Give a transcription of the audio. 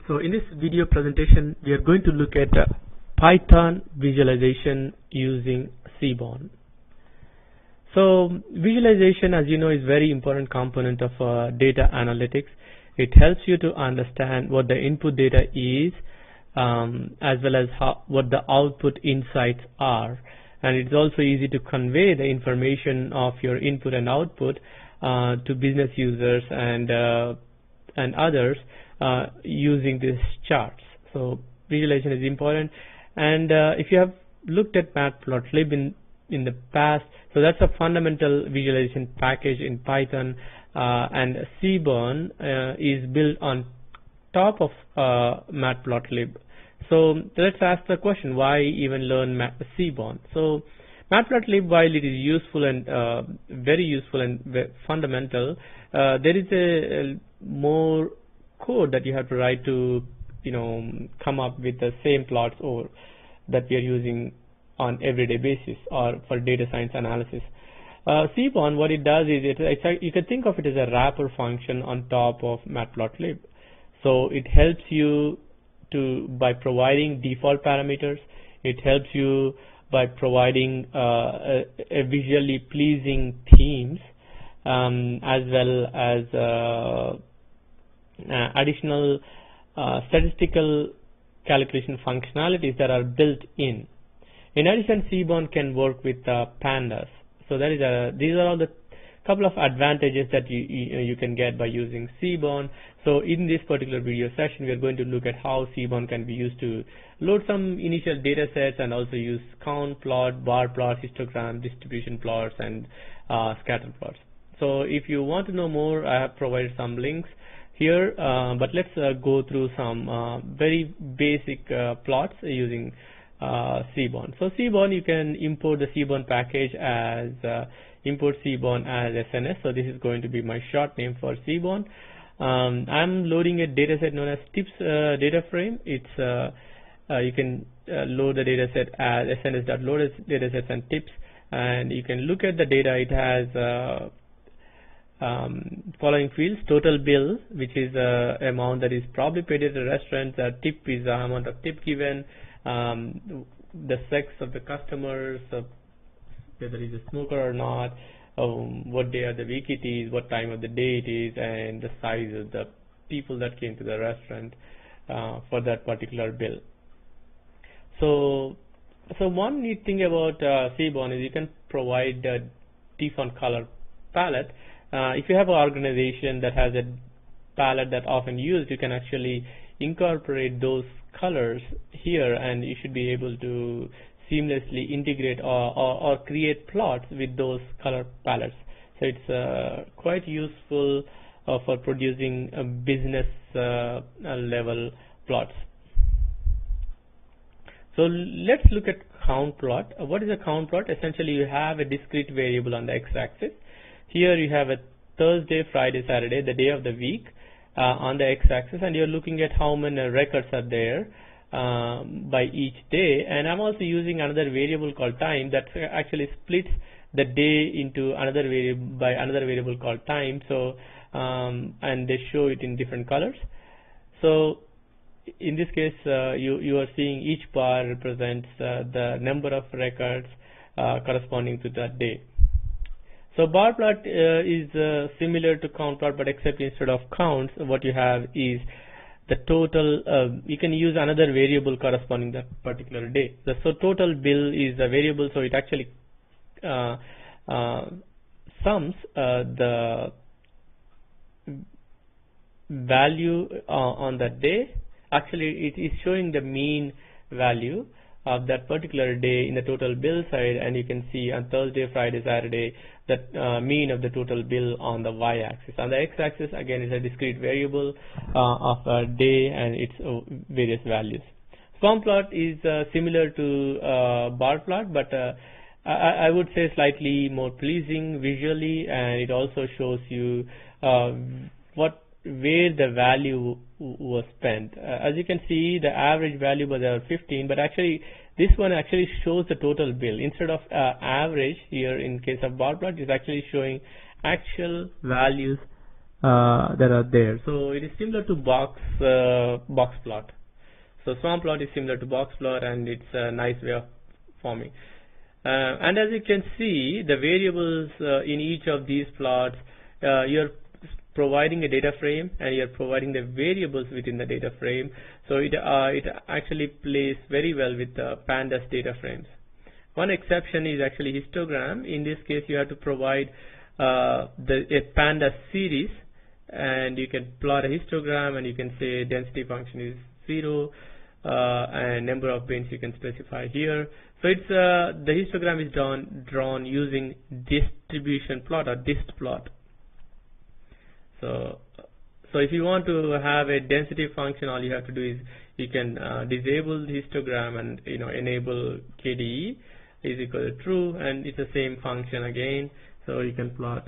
So in this video presentation, we are going to look at Python visualization using Seaborn. So visualization, as you know, is very important component of data analytics. It helps you to understand what the input data is, as well as what the output insights are. And it's also easy to convey the information of your input and output to business users and others using these charts. So visualization is important. And if you have looked at matplotlib in the past, so that's a fundamental visualization package in Python, and Seaborn is built on top of matplotlib. So let's ask the question, why even learn Seaborn? So matplotlib, while it is useful and very useful and fundamental, there is a more code that you have to write to come up with the same plots or that we are using on everyday basis or for data science analysis. Seaborn, what it does is you can think of it as a wrapper function on top of matplotlib. So it helps you by providing default parameters. It helps you by providing a visually pleasing themes, as well as additional statistical calculation functionalities that are built in. In addition, Seaborn can work with pandas. So these are all the couple of advantages that you can get by using Seaborn. So in this particular video session, we are going to look at how Seaborn can be used to load some initial data sets and also use count plot, bar plot, histogram, distribution plots, and scatter plots. So if you want to know more, I have provided some links here, but let's go through some very basic plots using Seaborn. So Seaborn, you can import the Seaborn package as import Seaborn as SNS. So this is going to be my short name for Seaborn. I'm loading a dataset known as tips data frame. It's you can load the dataset as SNS.load datasets and tips, and you can look at the data. It has following fields: total bill, which is amount that is probably paid at a restaurant. Tip is the amount of tip given. The sex of the customers, whether he's a smoker or not, what day of the week it is, what time of the day it is, and the size of the people that came to the restaurant for that particular bill. So one neat thing about Seaborn is you can provide a default color palette. If you have an organization that has a palette that often used, you can actually incorporate those colors here, and you should be able to seamlessly integrate or create plots with those color palettes. So it's quite useful for producing business level plots. So let's look at count plot. What is a count plot? Essentially, you have a discrete variable on the x-axis. Here you have a Thursday, Friday, Saturday, the day of the week on the x-axis, and you're looking at how many records are there by each day. And I'm also using another variable called time that actually splits the day into another variable by another variable called time. So and they show it in different colors. So in this case, you are seeing each bar represents the number of records corresponding to that day. So bar plot is similar to count plot, but except instead of counts, what you have is the total. You can use another variable corresponding that particular day. So total bill is a variable, so it actually sums the value on that day. Actually, it is showing the mean value of that particular day in the total bill side, and you can see on Thursday, Friday, Saturday, that mean of the total bill on the y-axis. On the x-axis, again, is a discrete variable of a day and its various values. Count plot is similar to bar plot, but I would say slightly more pleasing visually, and it also shows you where the value was spent. As you can see, the average value was 15, but actually this one actually shows the total bill. Instead of average here in case of bar plot, is actually showing actual values that are there. So it is similar to box plot. So swarm plot is similar to box plot, and it's a nice way of forming. And as you can see, the variables in each of these plots, you're providing a data frame and you're providing the variables within the data frame. So it actually plays very well with the pandas data frames. One exception is actually histogram. In this case, you have to provide a pandas series, and you can plot a histogram, and you can say density function is 0, and number of bins you can specify here. So it's the histogram is drawn using distribution plot or dist plot. So if you want to have a density function, all you have to do is you can disable the histogram and enable KDE is equal to true, and it's the same function again. So you can plot